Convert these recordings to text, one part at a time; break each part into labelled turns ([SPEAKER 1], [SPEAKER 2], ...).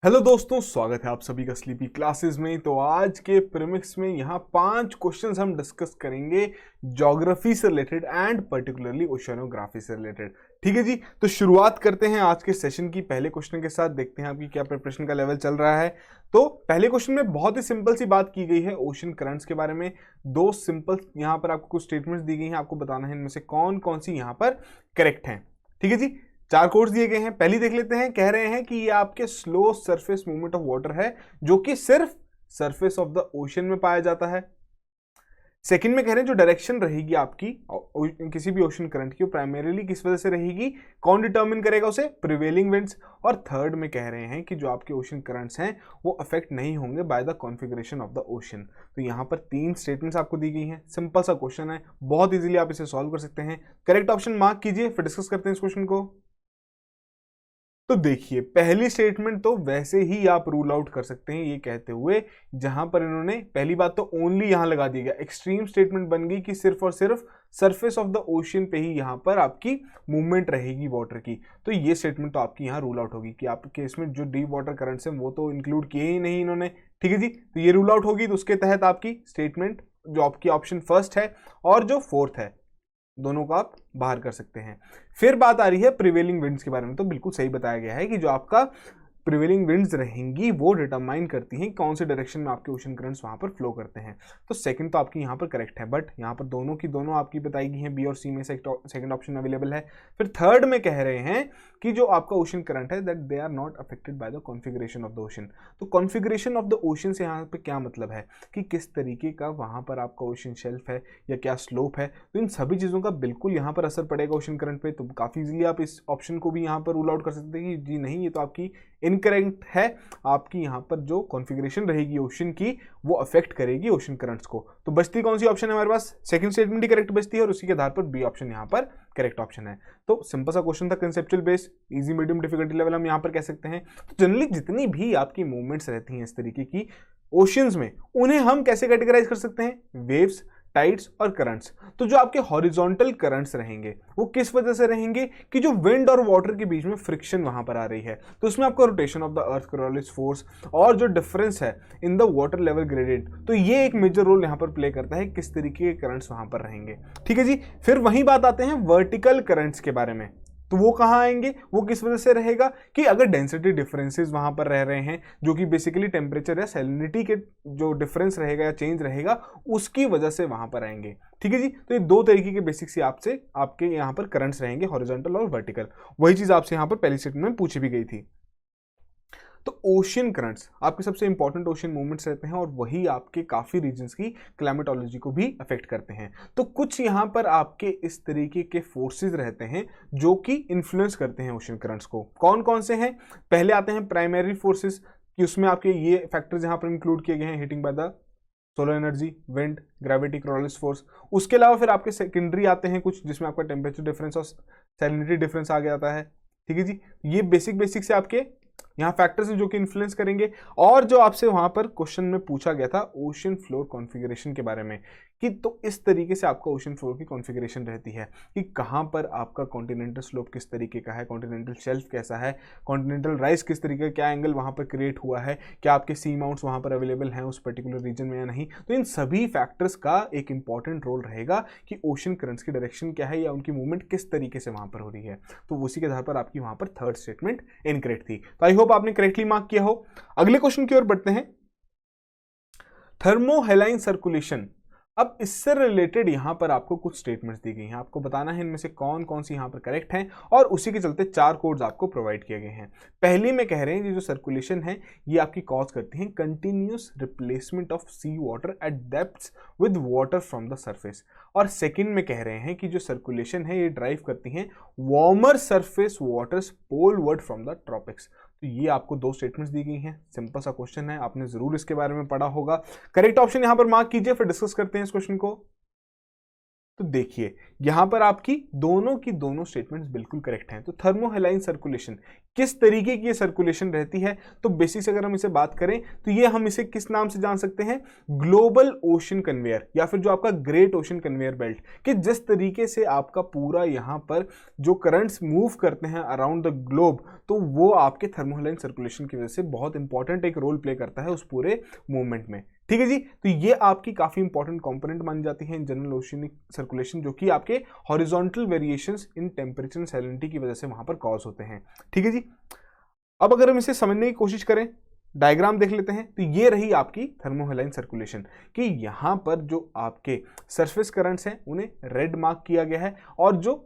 [SPEAKER 1] Hello दोस्तों, स्वागत है आप सभी का स्लीपी क्लासेस में। तो आज के प्रीमिक्स में यहाँ 5 क्वेश्चंस हम डिस्कस करेंगे ज्योग्राफी से रिलेटेड एंड पर्टिकुलरली ओशियनोग्राफी से रिलेटेड। ठीक है जी, तो शुरुआत करते हैं आज के सेशन की पहले क्वेश्चन के साथ। देखते हैं आपकी क्या प्रिपरेशन का लेवल चल रहा है। तो पहले क्वेश्चन में बहुत ही सिंपल सी बात की गई है ओशन करंट्स के बारे में। दो सिंपल यहाँ पर आपको कुछ स्टेटमेंट्स दी गई हैं, आपको बताना है इनमें से कौन कौन सी यहाँ पर करेक्ट हैं। ठीक है जी, 4 कोड्स दिए गए हैं। पहली देख लेते हैं। कह रहे हैं कि ये आपके slow surface movement of water है जो कि सिर्फ सरफेस ऑफ द ओशन में पाया जाता है। सेकंड में कह रहे हैं जो डायरेक्शन रहेगी आपकी किसी भी ओशन करंट की, वो प्राइमरीली किस वजह से रहेगी, कौन डिटर्मिन करेगा उसे, प्रिवेलिंग विंड्स। और थर्ड में कह रहे हैं कि जो आपके ओशन करंट्स हैं वो अफेक्ट नहीं होंगे bye the configuration of the ocean. तो यहाँ पर 3 स्टेटमेंट्स आपको दी गई हैं। सिंपल सा क्वेश्चन है, बहुत इजीली आप इसे सॉल्व कर सकते हैं। करेक्ट ऑप्शन मार्क कीजिए, फिर डिस्कस करते हैं इस क्वेश्चन को। तो देखिए, पहली स्टेटमेंट तो वैसे ही आप रूल आउट कर सकते हैं ये कहते हुए, जहां पर इन्होंने पहली बात तो ओनली यहां लगा दिया गया, एक्सट्रीम स्टेटमेंट बन गई कि सिर्फ और सिर्फ सरफेस ऑफ द ओशन पे ही यहां पर आपकी मूवमेंट रहेगी वाटर की। तो ये स्टेटमेंट तो आपकी यहां रूल आउट होगी कि आपके इसमें जो डीप वाटर करंट्स हैं वो तो इंक्लूड किए ही नहीं इन्होंने। ठीक है जी, तो ये रूल आउट होगी। तो उसके तहत आपकी स्टेटमेंट जो आपकी ऑप्शन फर्स्ट है और जो फोर्थ है, दोनों को आप बाहर कर सकते हैं। फिर बात आ रही है प्रिवेलिंग विंड्स के बारे में। तो बिल्कुल सही बताया गया है कि जो आपका प्रिवेलिंग विंड्स रहेंगी वो डिटरमाइन करती हैं कौन से डायरेक्शन में आपके ओशन करंट्स वहां पर फ्लो करते हैं। तो सेकंड तो आपकी यहाँ पर करेक्ट है, बट यहाँ पर दोनों की दोनों आपकी बताई गई हैं, बी और सी में से सेकंड ऑप्शन अवेलेबल है। फिर थर्ड में कह रहे हैं कि जो आपका ओशन करंट है that they are not affected by the configuration of the ocean. तो कॉन्फिगरेशन ऑफ द ओशन से यहाँ पे क्या मतलब है कि किस तरीके का वहां पर आपका ओशन शेल्फ है या क्या स्लोप है। तो इन सभी चीज़ों का बिल्कुल यहाँ पर असर पड़ेगा ओशन करंट पे। तो काफ़ी इजीली आप इस ऑप्शन को भी यहाँ पर रूल आउट कर सकते हैं कि जी नहीं, ये तो आपकी इनकरेक्ट है। आपकी यहाँ पर जो कॉन्फ़िगरेशन रहेगी ओशन की वो अफेक्ट करेगी ओशन करंट्स को। तो बचती कौन सी ऑप्शन है हमारे पास, सेकंड स्टेटमेंट ही करेक्ट बचती है और उसी के आधार पर बी ऑप्शन यहाँ पर करेक्ट ऑप्शन है। तो सिंपल सा क्वेश्चन था, conceptual base, easy medium difficulty level हम यहाँ पर कह सकते हैं। तो जनरली जितनी भी आपकी मूवमेंट्स रहती हैं इस तरीके की ओशंस में, उन्हें हम कैसे कैटेगराइज कर सकते हैं, वेव्स, टाइड्स और करंट्स। तो जो आपके हॉरिजॉन्टल करंट्स रहेंगे वो किस वजह से रहेंगे कि जो विंड और वाटर के बीच में फ्रिक्शन वहां पर आ रही है, तो उसमें आपका rotation of the earth Coriolis force और जो डिफरेंस है in the water level gradient, तो ये एक मेजर रोल यहां पर प्ले करता है किस तरीके के करंट्स वहां पर रहेंगे। ठीक है जी, फिर वहीं बात आते हैं वर्टिकल करंट्स के बारे में। तो वो कहाँ आएंगे, वो किस वजह से रहेगा कि अगर डेंसिटी डिफरेंसेस वहां पर रह रहे हैं, जो कि बेसिकली टेम्परेचर या सैलिनिटी के जो डिफरेंस रहेगा या चेंज रहेगा उसकी वजह से वहां पर आएंगे। ठीक है जी, तो ये 2 तरीके के बेसिक से आपसे आपके यहाँ पर करंट्स रहेंगे, हॉरिजॉन्टल और वर्टिकल। वही चीज आपसे यहाँ पर पहली स्टेटमेंट में पूछी भी गई थी। तो ओशन करंट्स आपके सबसे इंपॉर्टेंट ओशन मूवमेंट्स रहते हैं और वही आपके काफ़ी रीजन्स की क्लाइमेटोलॉजी को भी अफेक्ट करते हैं। तो कुछ यहाँ पर आपके इस तरीके के फोर्सेस रहते हैं जो कि इन्फ्लुएंस करते हैं ओशन करंट्स को। कौन कौन से हैं, पहले आते हैं प्राइमरी फोर्सेस कि उसमें आपके ये फैक्टर्स यहाँ पर इंक्लूड किए गए हैं, heating by the solar energy, wind, gravity, Coriolis force. उसके अलावा फिर आपके सेकेंडरी आते हैं कुछ जिसमें आपका टेम्परेचर डिफरेंस और सैलिनिटी डिफरेंस आ जाता है। ठीक है जी, ये बेसिक से आपके यहाँ फैक्टर्स हैं जो कि इन्फ्लुएंस करेंगे। और जो आपसे वहां पर क्वेश्चन में पूछा गया था ओशन फ्लोर कॉन्फ़िगरेशन के बारे में कि तो इस तरीके से आपका ओशन फ्लोर की कॉन्फ़िगरेशन रहती है कि कहाँ पर आपका कॉन्टिनेंटल स्लोप किस तरीके का है, कॉन्टिनेंटल शेल्फ कैसा है, कॉन्टिनेंटल राइज किस तरीके का, क्या एंगल वहाँ पर क्रिएट हुआ है, क्या आपके सी माउंट्स वहाँ पर अवेलेबल हैं उस पर्टिकुलर रीजन में या नहीं। तो इन सभी फैक्टर्स का एक इंपॉर्टेंट रोल रहेगा कि ओशन करंट्स की डायरेक्शन क्या है या उनकी मूवमेंट किस तरीके से वहाँ पर हो रही है। तो उसी के आधार पर आपकी वहाँ पर थर्ड स्टेटमेंट इनकरेक्ट थी। तो आई होप आपने करेक्टली मार्क किया हो। अगले क्वेश्चन की ओर बढ़ते हैं, थर्मोहेलाइन सर्कुलेशन। अब इससे रिलेटेड यहां पर आपको कुछ स्टेटमेंट्स दी गई हैं, आपको बताना है इनमें से कौन कौन सी यहां पर करेक्ट हैं और उसी के चलते 4 कोड्स आपको प्रोवाइड किए गए हैं। पहली में कह रहे हैं कि जो सर्कुलेशन है ये आपकी कॉज करती है continuous replacement of sea water at depths with water from the surface. और सेकंड में कह रहे हैं कि जो सर्कुलेशन है ये ड्राइव करती हैं warmer surface waters poleward from the tropics. तो ये आपको 2 स्टेटमेंट्स दी गई हैं। सिंपल सा क्वेश्चन है, आपने जरूर इसके बारे में पढ़ा होगा। करेक्ट ऑप्शन यहां पर मार्क कीजिए, फिर डिस्कस करते हैं इस क्वेश्चन को। तो देखिए यहां पर आपकी दोनों की दोनों स्टेटमेंट्स बिल्कुल करेक्ट हैं। तो थर्मोहेलाइन सर्कुलेशन किस तरीके की सर्कुलेशन रहती है, तो बेसिक से अगर हम इसे बात करें तो ये हम इसे किस नाम से जान सकते हैं, ग्लोबल ओशन कन्वेयर या फिर जो आपका ग्रेट ओशन कन्वेयर बेल्ट, कि जिस तरीके से आपका पूरा यहां पर जो करंट्स मूव करते हैं अराउंड द ग्लोब, तो वो आपके थर्मोहेलाइन सर्कुलेशन की वजह से बहुत इंपॉर्टेंट एक रोल प्ले करता है उस पूरे मूवमेंट में। ठीक है जी, तो ये आपकी काफी इंपॉर्टेंट कंपोनेंट मानी जाती है इन जनरल ओशियनिक सर्कुलेशन, जो कि आपके horizontal variations in temperature and salinity की वजह से वहां पर कॉज होते हैं। ठीक है जी, अब अगर हम इसे समझने की कोशिश करें, डायग्राम देख लेते हैं, तो ये रही आपकी थर्मोहेलाइन सर्कुलेशन कि यहां पर जो आपके सरफेस करंट्स हैं उन्हें रेड मार्क किया गया है और जो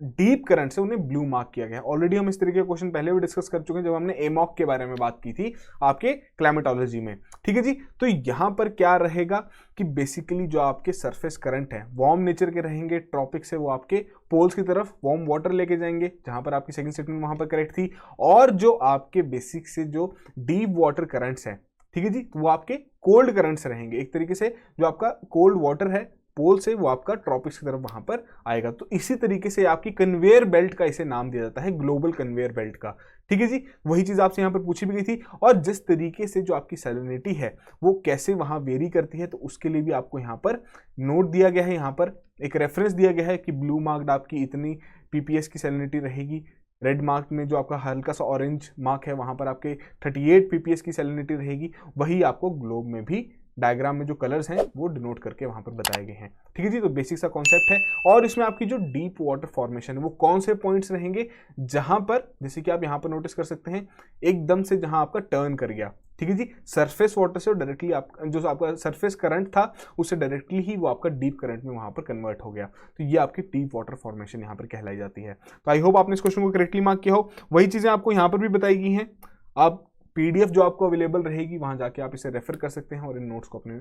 [SPEAKER 1] डीप करंट से उन्हें ब्लू मार्क किया गया है। ऑलरेडी हम इस तरीके के क्वेश्चन पहले भी डिस्कस कर चुके हैं जब हमने एमॉक के बारे में बात की थी आपके क्लाइमेटोलॉजी में। ठीक है जी, तो यहां पर क्या रहेगा कि बेसिकली जो आपके सरफेस करंट है वार्म नेचर के रहेंगे, ट्रॉपिक से वो आपके पोल्स की तरफ वार्म वाटर लेके जाएंगे, जहां पर आपकी सेकंड स्टेटमेंट वहां पर करेक्ट थी। और जो आपके बेसिक से जो डीप वाटर करंट्स हैं, ठीक है जी, तो वो आपके कोल्ड करंट्स रहेंगे। एक तरीके से जो आपका कोल्ड वाटर है पोल से वो आपका ट्रॉपिक्स की तरफ वहां पर आएगा। तो इसी तरीके से आपकी कन्वेयर बेल्ट का इसे नाम दिया जाता है, ग्लोबल कन्वेयर बेल्ट का। ठीक है जी, वही चीज आपसे यहां पर पूछी भी गई थी। और जिस तरीके से जो आपकी सैलिनिटी है वो कैसे वहां वेरी करती है, तो उसके लिए भी आपको यहां पर नोट दिया गया है, यहां पर एक रेफरेंस दिया गया है कि ब्लू मार्क्ड आपकी इतनी पीपीएस की सैलिनिटी रहेगी, रेड मार्क में जो आपका हल्का सा ऑरेंज मार्क है वहां पर आपके 38 पीपीएस की सैलिनिटी रहेगी। वही आपको ग्लोब में भी डायग्राम में जो कलर्स हैं वो डिनोट करके वहां पर बताए गए हैं। ठीक है जी, तो बेसिक सा कॉन्सेप्ट है। और इसमें आपकी जो डीप वाटर फॉर्मेशन है वो कौन से पॉइंट्स रहेंगे, जहां पर जैसे कि आप यहां पर नोटिस कर सकते हैं एकदम से जहां आपका टर्न कर गया। ठीक है जी, सरफेस वाटर से डायरेक्टली आप जो आपका सरफेस करंट था उससे डायरेक्टली ही वो आपका डीप करंट में वहां पर कन्वर्ट हो गया। तो ये आपकी डीप वाटर फॉर्मेशन यहां पर कहलाई जाती है। तो आई होप आपने इस क्वेश्चन को करेक्टली मार्क किया हो। वही चीजें आपको यहां पर भी बताई गई हैं। आप पीडीएफ जो आपको अवेलेबल रहेगी वहां जाके आप इसे रेफर कर सकते हैं और इन नोट्स को अपने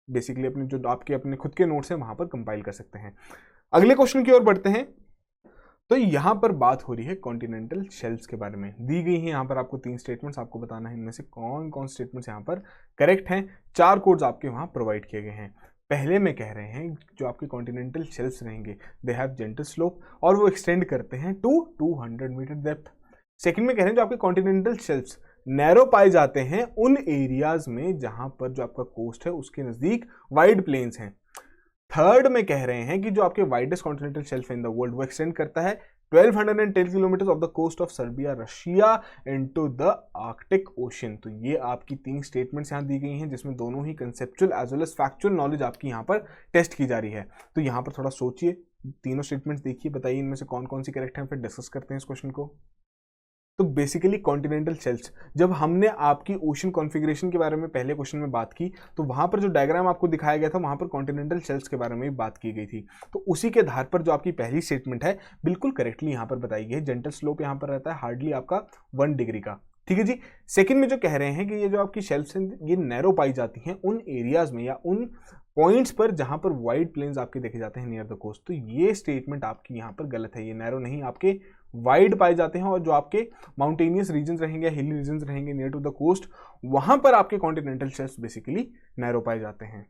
[SPEAKER 1] बेसिकली अपने जो आपके अपने खुद के नोट्स हैं वहां पर कंपाइल कर सकते हैं। अगले क्वेश्चन की ओर बढ़ते हैं। तो यहां पर बात हो रही है कॉन्टिनेंटल शेल्फ्स के बारे में। दी गई है यहां पर आपको 3 स्टेटमेंट्स, आपको बताना है इनमें से कौन कौन स्टेटमेंट्स यहां पर करेक्ट हैं। 4 कोड्स आपके वहां प्रोवाइड किए गए हैं। पहले में कह रहे हैं जो आपके कॉन्टिनेंटल शेल्फ्स रहेंगे दे हैव जेंटल स्लोप और वो एक्सटेंड करते हैं टू 200 मीटर डेप्थ। सेकंड में कह रहे हैं जो आपके कॉन्टिनेंटल शेल्फ्स नैरो पाए जाते हैं उन एरियाज में जहां पर जो आपका कोस्ट है उसके नजदीक वाइड प्लेन्स हैं। थर्ड में कह रहे हैं कि जो आपके widest continental shelf in the world वो एक्सटेंड करता है 1210 kilometre of the coast of Serbia Russia into the Arctic Ocean. तो ये आपकी 3 स्टेटमेंट्स यहां दी गई हैं जिसमें दोनों ही conceptual as well as factual knowledge आपकी यहां पर टेस्ट की जा रही है। तो यहां पर थोड़ा सोचिए, तीनों स्टेटमेंट्स देखिए, बताइए इनमें से कौन कौन सी करेक्ट है, फिर डिस्कस करते हैं इस क्वेश्चन को। तो बेसिकली कॉन्टिनेंटल शेल्फ्स, जब हमने आपकी ओशन कॉन्फ़िगरेशन के बारे में पहले क्वेश्चन में बात की तो वहां पर जो डायग्राम आपको दिखाया गया था वहां पर कॉन्टिनेंटल शेल्फ्स के बारे में भी बात की गई थी। तो उसी के आधार पर जो आपकी पहली स्टेटमेंट है बिल्कुल करेक्टली यहां पर बताई गई है। जेंटल स्लोप यहां पर रहता है हार्डली आपका 1 डिग्री का। ठीक है जी, सेकंड में जो कह रहे हैं कि ये जो आपकी शेल्फ्स हैं ये नैरो पाई जाती हैं उन एरियाज में या उन पॉइंट्स पर जहां पर वाइड प्लेन्स आपके देखे जाते हैं नियर द कोस्ट। तो ये स्टेटमेंट आपकी यहां पर गलत है, ये नैरो नहीं आपके वाइड पाए जाते हैं। और जो आपके माउंटेनियस रीजन्स रहेंगे, हिली रीजन्स रहेंगे नियर टू द कोस्ट, वहां पर आपके कॉन्टिनेंटल शेल्फ्स बेसिकली नैरो पाए जाते हैं।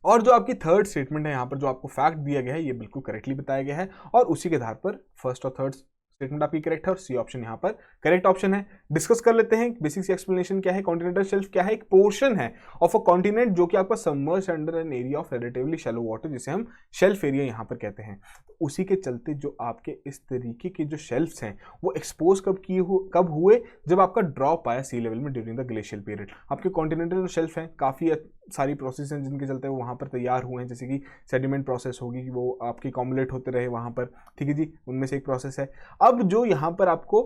[SPEAKER 1] और जो आपकी थर्ड स्टेटमेंट है यहां पर जो आपको फैक्ट दिया गया है ये बिल्कुल करेक्टली बताया गया है और उसी के आधार पर फर्स्ट और थर्ड स्टेटमेंट आपकी करेक्ट है और सी ऑप्शन यहां पर करेक्ट ऑप्शन है। डिस्कस कर लेते हैं बेसिक सी एक्सप्लेनेशन क्या है। कॉन्टिनेंटल शेल्फ क्या है, एक पोर्शन है ऑफ अ कॉन्टिनेंट जो कि आपका submerged under an area of relatively shallow water, जिसे हम शेल्फ एरिया यहां पर कहते हैं। तो उसी के चलते जो आपके इस तरीके के जो शेल्फ्स हैं वो एक्सपोज कब हुए, जब आपका ड्रॉप आया सी लेवल में ड्यूरिंग द ग्लेशियल पीरियड। आपके कॉन्टिनेंटल शेल्फ हैं, काफी सारी प्रोसेस हैं जिनके चलते वो वहां पर तैयार हुए हैं, जैसे कि सेडिमेंट प्रोसेस होगी कि वो आपके कॉम्युलेट होते रहे वहां पर। ठीक है जी, उनमें से एक प्रोसेस है। अब जो यहां पर आपको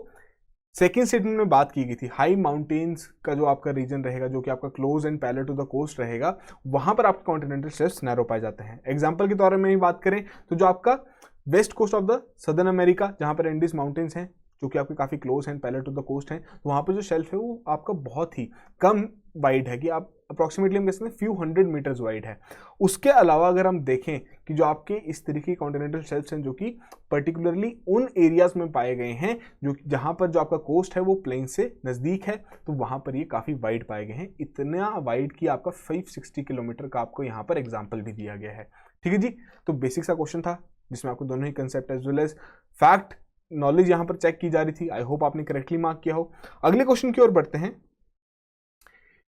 [SPEAKER 1] सेकेंड स्टेटमेंट में बात की गई थी, हाई माउंटेन्स का जो आपका रीजन रहेगा जो कि आपका close and parallel to the coast रहेगा, वहां पर आपके कॉन्टिनेंटल शेल्फ्स नैरो पाए जाते हैं। एग्जांपल के तौर में ही बात करें तो जो आपका west coast of the southern America जहां पर एंडीज माउंटेन्स हैं जो कि आपके काफी क्लोज हैं, पैरेलल टू द कोस्ट हैं, तो वहां पर जो शेल्फ है वो आपका बहुत ही कम वाइड है कि आप अप्रॉक्सीमेटली हम कह सकते हैं फ्यू 100 मीटर्स वाइड है। उसके अलावा अगर हम देखें कि जो आपके इस तरीके के कॉन्टिनेंटल शेल्फ्स हैं जो कि पर्टिकुलरली उन एरियाज में पाए गए हैं जो जहां पर जो आपका कोस्ट है वो प्लेन से नज़दीक है, तो वहां पर ये काफ़ी वाइड पाए गए हैं। इतना वाइड कि आपका 560 किलोमीटर का आपको यहाँ पर एग्जाम्पल भी दिया गया है। ठीक है जी, तो बेसिक सा क्वेश्चन था जिसमें आपको दोनों ही concept as well as fact knowledge यहां पर चेक की जा रही थी। आई होप आपने करेक्टली मार्क किया हो। अगले क्वेश्चन की ओर बढ़ते हैं।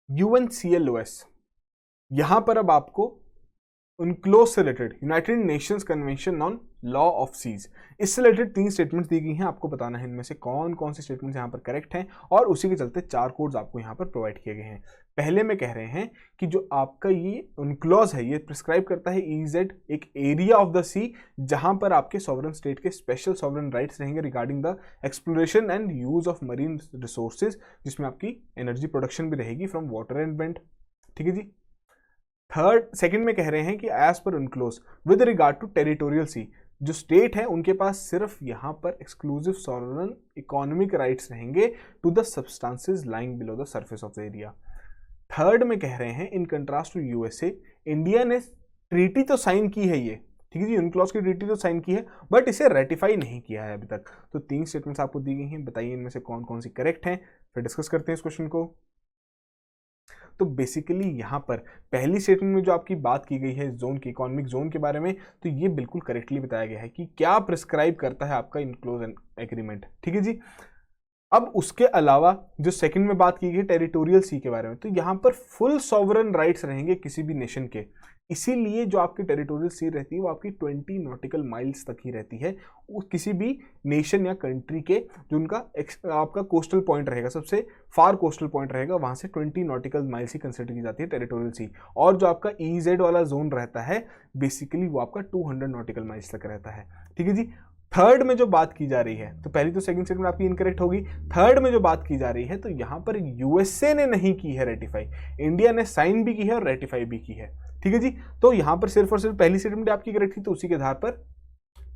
[SPEAKER 1] UNCLOS, यहां पर अब आपको UNCLOS से related United Nations convention on law of seas, इससे रिलेटेड 3 स्टेटमेंट्स दी गई हैं। आपको बताना है इनमें से कौन कौन से स्टेटमेंट्स यहाँ पर करेक्ट हैं और उसी के चलते 4 कोड्स आपको यहाँ पर प्रोवाइड किए गए हैं। पहले में कह रहे हैं कि जो आपका ये UNCLOS है ये प्रिस्क्राइब करता है EEZ एक एरिया ऑफ द सी जहां पर आपके सॉवरन स्टेट के स्पेशल सॉवरन राइट्स रहेंगे regarding the exploration and use of marine resources, जिसमें आपकी एनर्जी प्रोडक्शन भी रहेगी फ्रॉम वाटर एंड वेंट। ठीक है जी। सेकंड में कह रहे हैं कि as per UNCLOS with regard to territorial sea, जो स्टेट है उनके पास सिर्फ यहां पर एक्सक्लूसिव सॉवरन इकोनॉमिक राइट्स रहेंगे to the substances lying below the surface of the area. Third में कह रहे हैं in contrast to USA, India ने ट्रीटी तो साइन की है ये, ठीक है जी, UNCLOS की ट्रीटी तो साइन की है बट इसे रेटिफाई नहीं किया है अभी तक। तो 3 स्टेटमेंट्स आपको दी गई हैं, बताइए इनमें से कौन कौन सी करेक्ट हैं, फिर डिस्कस करते हैं इस क्वेश्चन को। तो बेसिकली यहाँ पर पहली स्टेटमेंट में जो आपकी बात की गई है जोन की, इकोनॉमिक जोन के बारे में, तो ये बिल्कुल करेक्टली बताया गया है कि क्या प्रिस्क्राइब करता है आपका UNCLOS एग्रीमेंट। ठीक है जी। अब उसके अलावा जो सेकंड में बात की गई टेरिटोरियल सी के बारे में, तो यहाँ पर फुल सॉवरन राइट्स रहेंगे किसी भी नेशन के, इसीलिए जो आपकी टेरिटोरियल सी रहती है वो आपकी 20 नॉटिकल माइल्स तक ही रहती है। वो किसी भी नेशन या कंट्री के जो उनका आपका कोस्टल पॉइंट रहेगा, सबसे फार कोस्टल पॉइंट रहेगा, वहां से 20 नॉटिकल माइल्स ही कंसिडर की जाती है टेरिटोरियल सी। और जो आपका EEZ वाला जोन रहता है बेसिकली वो आपका 200 नॉटिकल माइल्स तक रहता है। ठीक है जी। थर्ड में जो बात की जा रही है, तो पहली तो सेकंड स्टेटमेंट आपकी इनकरेक्ट होगी। थर्ड में जो बात की जा रही है तो यहां पर USA ने नहीं की है रेटिफाई, इंडिया ने साइन भी की है और रेटिफाई भी की है। ठीक है जी। तो यहां पर सिर्फ और सिर्फ पहली स्टेटमेंट आपकी करेक्ट थी, तो उसी के आधार पर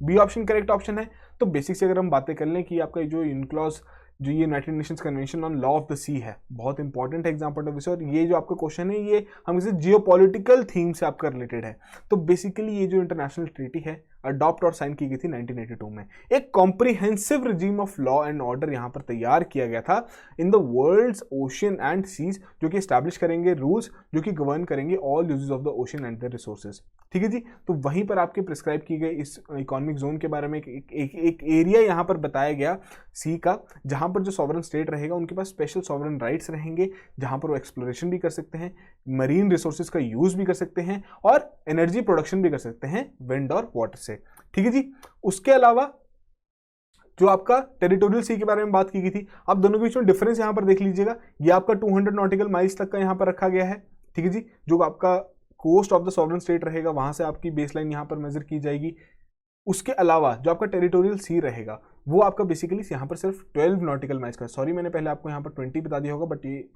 [SPEAKER 1] बी ऑप्शन करेक्ट ऑप्शन है। तो बेसिक से अगर हम बातें कर लें कि आपका जो UNCLOS जो ये United Nations convention on law of the Sea है, बहुत इंपॉर्टेंट है एग्जाम पॉइंट ऑफ व्यू से, और ये जो आपका क्वेश्चन है ये हम इसे जियोपॉलिटिकल थीम से आपका रिलेटेड है। तो बेसिकली ये जो इंटरनेशनल ट्रीटी है अडॉप्ट और साइन की गई थी 1982 में, एक comprehensive regime of law and order यहाँ पर तैयार किया गया था in the world's ocean and seas, जो कि एस्टैब्लिश करेंगे रूल्स जो कि गवर्न करेंगे all uses of the ocean and the resources. ठीक है जी। तो वहीं पर आपके प्रिस्क्राइब की गई इस इकोनॉमिक जोन के बारे में एक एरिया यहाँ पर बताया गया सी का, जहां पर जो सॉवरन स्टेट रहेगा उनके पास स्पेशल सॉवरन राइट्स रहेंगे, जहां पर वो एक्सप्लोरेशन भी कर सकते हैं, मरीन रिसोर्सेज का यूज भी कर सकते हैं और एनर्जी प्रोडक्शन भी कर सकते हैं विंड और वाटर से। ठीक है जी। उसके अलावा जो आपका टेरिटोरियल सी के बारे में बात की गई थी, आप दोनों के बीच में डिफरेंस यहां पर देख लीजिएगा, ये आपका 200 नॉटिकल माइल्स तक का यहां पर रखा गया है। ठीक है जी। जो आपका coast of the sovereign state रहेगा वहां से आपकी बेसलाइन यहां पर मेजर की जाएगी। उसके अलावा जो आपका टेरिटोरियल सी रहेगा वो आपका बेसिकली यहाँ पर सिर्फ 12 नॉटिकल माइल्स का, सॉरी मैंने पहले आपको यहाँ पर 20 बता दिया होगा बट ये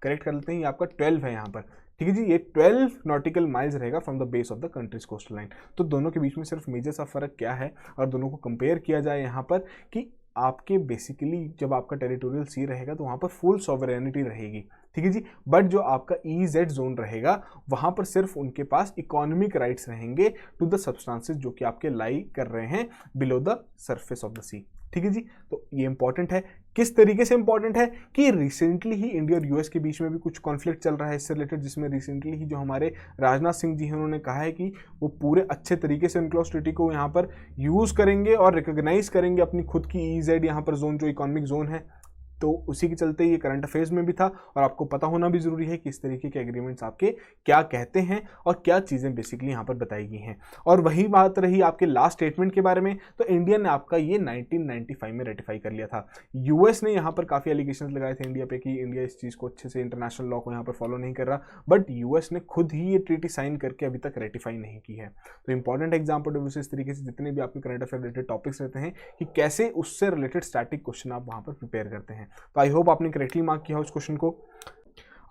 [SPEAKER 1] करेक्ट कर लेते हैं, ये आपका 12 है यहाँ पर। ठीक है जी। ये 12 नॉटिकल माइल्स रहेगा from the base of the countries coastal line. तो दोनों के बीच में सिर्फ मेजर सा फर्क क्या है और दोनों को कंपेयर किया जाए यहाँ पर कि आपके बेसिकली जब आपका टेरिटोरियल सी रहेगा तो वहाँ पर फुल सॉवरेनिटी रहेगी। ठीक है जी। बट जो आपका EEZ जोन रहेगा वहाँ पर सिर्फ उनके पास इकोनॉमिक राइट्स रहेंगे टू द सब्सटेंसेस जो कि आपके लाई कर रहे हैं below the surface of the sea. ठीक है जी। तो ये इंपॉर्टेंट है, किस तरीके से इंपॉर्टेंट है कि रिसेंटली ही इंडिया और US के बीच में भी कुछ कॉन्फ्लिक्ट चल रहा है इससे रिलेटेड, जिसमें रिसेंटली ही जो हमारे राजनाथ सिंह जी हैं उन्होंने कहा है कि वो पूरे अच्छे तरीके से UNCLOS ट्रीटी को यहाँ पर यूज़ करेंगे और रिकॉग्नाइज करेंगे अपनी खुद की EEZ यहाँ पर जोन जो इकोनॉमिक जोन है। तो उसी के चलते ये करंट अफेयर्स में भी था और आपको पता होना भी जरूरी है कि इस तरीके के एग्रीमेंट्स आपके क्या कहते हैं और क्या चीज़ें बेसिकली यहाँ पर बताई गई हैं। और वही बात रही आपके लास्ट स्टेटमेंट के बारे में, तो इंडिया ने आपका ये 1995 में रेटिफाई कर लिया था। US ने यहाँ पर काफ़ी एलिगेशंस लगाए थे इंडिया पे कि इंडिया इस चीज़ को अच्छे से इंटरनेशनल लॉ को यहाँ पर फॉलो नहीं कर रहा, बट US ने खुद ही ये ट्रीटी साइन करके अभी तक रेटिफाई नहीं की है। तो इंपॉर्टेंट एग्जाम्पल ऑफ इस तरीके से जितने भी आपके करंट अफेयर रिलेटेड टॉपिक्स रहते हैं कि कैसे उससे रिलेटेड स्टैटिक क्वेश्चन आप वहाँ पर प्रिपेयर करते हैं। तो आई होप आपने करेक्टली मार्क किया उस क्वेश्चन को।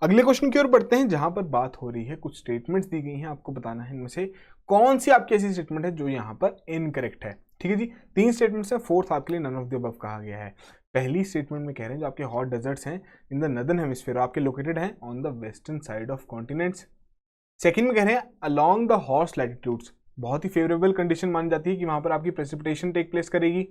[SPEAKER 1] अगले क्वेश्चन की ओर बढ़ते हैं जहां पर बात हो रही है, कुछ स्टेटमेंट्स दी गई हैं, आपको बताना है इनमें से कौन सी आपकी ऐसी स्टेटमेंट है जो यहां पर इनकरेक्ट है। ठीक है जी। 3 स्टेटमेंट्स हैं, फोर्थ आपके लिए नन ऑफ द अबव कहा गया है। पहली स्टेटमेंट में कह रहे हैं जो आपके हॉट डेजर्ट्स हैं इन द नदर्न हेमिस्फीयर आपके लोकेटेड हैं on the western side of continents. Second में कह रहे हैं अलोंग द हॉट्स लैटिट्यूड्स, बहुत ही फेवरेबल कंडीशन मानी जाती है कि वहां पर आपकी प्रेसिपिटेशन टेक प्लेस करेगी।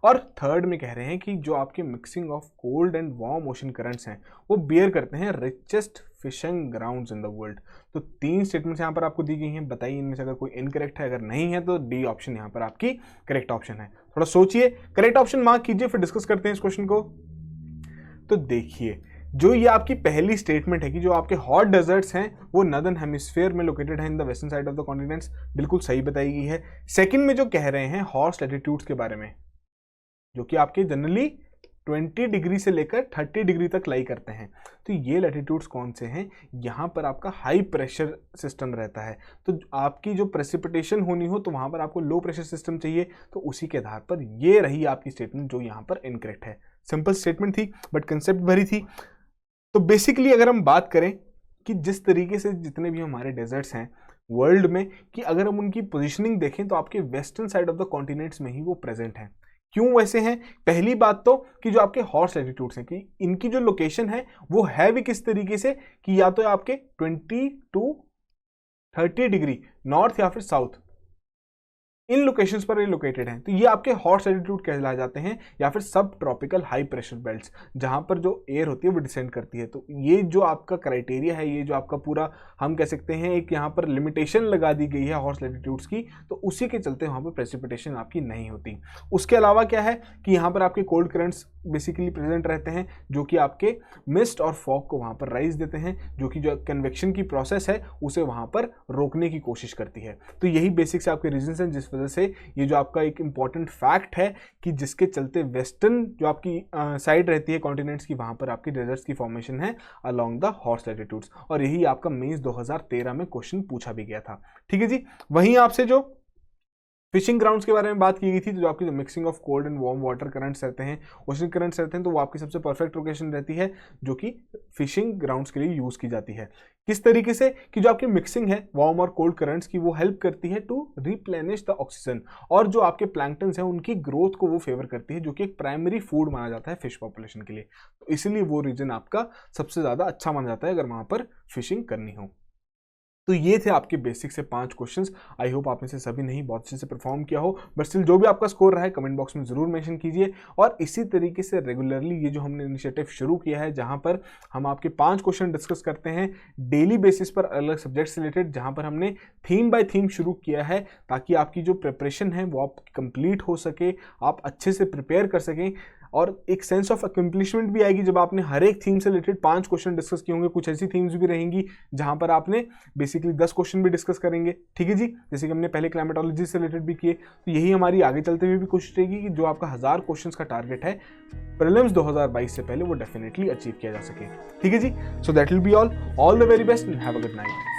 [SPEAKER 1] और थर्ड में कह रहे हैं कि जो आपके mixing of cold and warm ocean currents हैं वो बियर करते हैं richest fishing grounds in the world. तो 3 स्टेटमेंट्स यहाँ पर आपको दी गई हैं, बताइए इनमें से अगर कोई इनकरेक्ट है, अगर नहीं है तो डी ऑप्शन यहाँ पर आपकी करेक्ट ऑप्शन है। थोड़ा सोचिए, करेक्ट ऑप्शन मार्क कीजिए, फिर डिस्कस करते हैं इस क्वेश्चन को। तो देखिए, जो ये आपकी पहली स्टेटमेंट है कि जो आपके हॉट डेजर्ट्स हैं वो नदर्न हेमिस्फीयर में लोकेटेड है in the western side of the continents, बिल्कुल सही बताई गई है। सेकंड में जो कह रहे हैं हॉट्स लैटिट्यूड्स के बारे में, जो कि आपके जनरली 20 डिग्री से लेकर 30 डिग्री तक लाई करते हैं, तो ये लैटिट्यूड्स कौन से हैं, यहाँ पर आपका हाई प्रेशर सिस्टम रहता है। तो आपकी जो प्रेसिपिटेशन होनी हो तो वहाँ पर आपको लो प्रेशर सिस्टम चाहिए, तो उसी के आधार पर ये रही आपकी स्टेटमेंट जो यहाँ पर इनकरेक्ट है। सिंपल स्टेटमेंट थी बट कंसेप्ट भरी थी। तो बेसिकली अगर हम बात करें कि जिस तरीके से जितने भी हमारे डेजर्ट्स हैं वर्ल्ड में, कि अगर हम उनकी पोजीशनिंग देखें तो आपके western side of the continents में ही वो प्रेजेंट हैं। क्यों वैसे हैं? पहली बात तो कि जो आपके हॉट्स लैटिट्यूड्स हैं कि इनकी जो लोकेशन है वो है भी किस तरीके से कि या तो आपके 20 टू 30 डिग्री नॉर्थ या फिर साउथ, इन लोकेशंस पर ये लोकेटेड हैं। तो ये आपके हॉट लैटिट्यूड कहलाए जाते हैं, या फिर सब ट्रॉपिकल हाई प्रेशर बेल्ट्स, जहां पर जो एयर होती है वो डिसेंड करती है। तो ये जो आपका क्राइटेरिया है, ये जो आपका पूरा हम कह सकते हैं एक यहाँ पर लिमिटेशन लगा दी गई है हॉट लैटिट्यूड्स की, तो उसी के चलते वहाँ पर प्रेसिपिटेशन आपकी नहीं होती। उसके अलावा क्या है कि यहाँ पर आपके कोल्ड करंट्स बेसिकली प्रेजेंट रहते हैं, जो कि आपके मिस्ट और फॉग को वहाँ पर राइज देते हैं, जो कि जो कन्वेक्शन की प्रोसेस है उसे वहाँ पर रोकने की कोशिश करती है। तो यही बेसिक से आपके रीजंस हैं जिस वजह से ये जो आपका एक इंपॉर्टेंट फैक्ट है कि जिसके चलते वेस्टर्न जो आपकी साइड रहती है कॉन्टिनेंट्स की, वहाँ पर आपकी डेजर्ट्स की फॉर्मेशन है अलोंग द हॉट लैटिट्यूड्स। और यही आपका मेंस 2013 में क्वेश्चन पूछा भी गया था। ठीक है जी। वहीं आपसे जो फिशिंग ग्राउंड्स के बारे में बात की गई थी, तो जो आपकी जो mixing of cold and warm water currents रहते हैं, ओशन करंट्स रहते हैं, तो वो आपकी सबसे परफेक्ट लोकेशन रहती है जो कि फिशिंग ग्राउंड्स के लिए यूज की जाती है। किस तरीके से कि जो आपकी मिक्सिंग है वार्म और कोल्ड करंट्स की, वो हेल्प करती है टू रिप्लेनिश द ऑक्सीजन, और जो आपके प्लैंक्टन्स हैं उनकी ग्रोथ को वो फेवर करती है, जो कि एक प्राइमरी फूड माना जाता है फिश पॉपुलेशन के लिए। तो इसलिए वो रीजन आपका सबसे ज्यादा अच्छा माना जाता है अगर वहां पर फिशिंग करनी हो। तो ये थे आपके बेसिक से 5 क्वेश्चंस। आई होप आप में से सभी ने ही बहुत अच्छे से परफॉर्म किया हो, बट स्टिल जो भी आपका स्कोर रहा है कमेंट बॉक्स में जरूर मेंशन कीजिए। और इसी तरीके से रेगुलरली ये जो हमने इनिशिएटिव शुरू किया है, जहां पर हम आपके 5 क्वेश्चन डिस्कस करते हैं डेली बेसिस पर अलग सब्जेक्ट से रिलेटेड, जहां पर हमने थीम बाय थीम शुरू किया है, ताकि आपकी जो प्रिपरेशन है वो आप कंप्लीट हो सके, आप अच्छे से प्रिपेयर कर सकें, और एक सेंस ऑफ अकम्पलिशमेंट भी आएगी जब आपने हर एक थीम से रिलेटेड 5 क्वेश्चन डिस्कस किए होंगे। कुछ ऐसी थीम्स भी रहेंगी जहां पर आपने बेसिकली 10 क्वेश्चन भी डिस्कस करेंगे। ठीक है जी, जैसे कि हमने पहले क्लाइमेटोलॉजी से रिलेटेड भी किए। तो यही हमारी आगे चलते हुए भी कोशिश रहेगी कि जो आपका 1000 क्वेश्चन का टारगेट है प्रीलिम्स 2022 से पहले, वो डेफिनेटली अचीव किया जा सके। ठीक है जी, so that will be all the very best and have a good night.